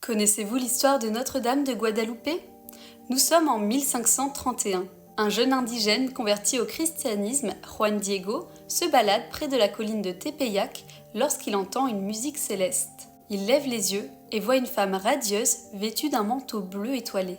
Connaissez-vous l'histoire de Notre-Dame de Guadalupe? Nous sommes en 1531. Un jeune indigène converti au christianisme, Juan Diego, se balade près de la colline de Tepeyac lorsqu'il entend une musique céleste. Il lève les yeux et voit une femme radieuse vêtue d'un manteau bleu étoilé.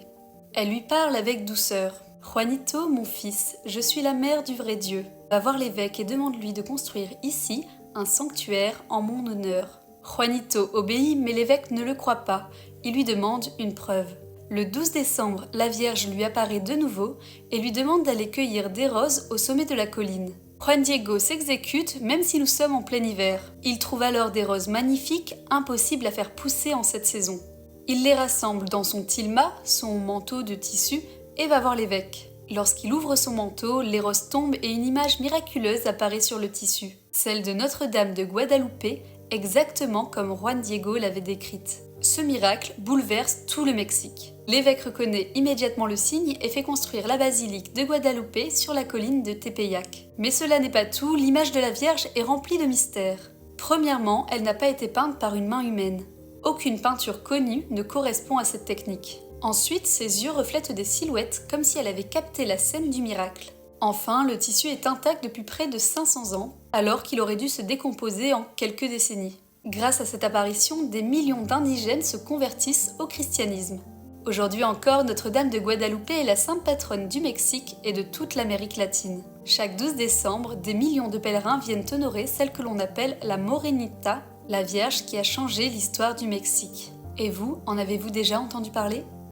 Elle lui parle avec douceur. « Juanito, mon fils, je suis la mère du vrai Dieu. Va voir l'évêque et demande-lui de construire ici un sanctuaire en mon honneur. » Juanito obéit, mais l'évêque ne le croit pas. Il lui demande une preuve. Le 12 décembre, la Vierge lui apparaît de nouveau et lui demande d'aller cueillir des roses au sommet de la colline. Juan Diego s'exécute même si nous sommes en plein hiver. Il trouve alors des roses magnifiques, impossibles à faire pousser en cette saison. Il les rassemble dans son tilma, son manteau de tissu, et va voir l'évêque. Lorsqu'il ouvre son manteau, les roses tombent et une image miraculeuse apparaît sur le tissu. Celle de Notre-Dame de Guadalupe, exactement comme Juan Diego l'avait décrite. Ce miracle bouleverse tout le Mexique. L'évêque reconnaît immédiatement le signe et fait construire la basilique de Guadalupe sur la colline de Tepeyac. Mais cela n'est pas tout, l'image de la Vierge est remplie de mystères. Premièrement, elle n'a pas été peinte par une main humaine. Aucune peinture connue ne correspond à cette technique. Ensuite, ses yeux reflètent des silhouettes comme si elle avait capté la scène du miracle. Enfin, le tissu est intact depuis près de 500 ans, alors qu'il aurait dû se décomposer en quelques décennies. Grâce à cette apparition, des millions d'indigènes se convertissent au christianisme. Aujourd'hui encore, Notre-Dame de Guadalupe est la sainte patronne du Mexique et de toute l'Amérique latine. Chaque 12 décembre, des millions de pèlerins viennent honorer celle que l'on appelle la Morenita, la Vierge qui a changé l'histoire du Mexique. Et vous, en avez-vous déjà entendu parler ?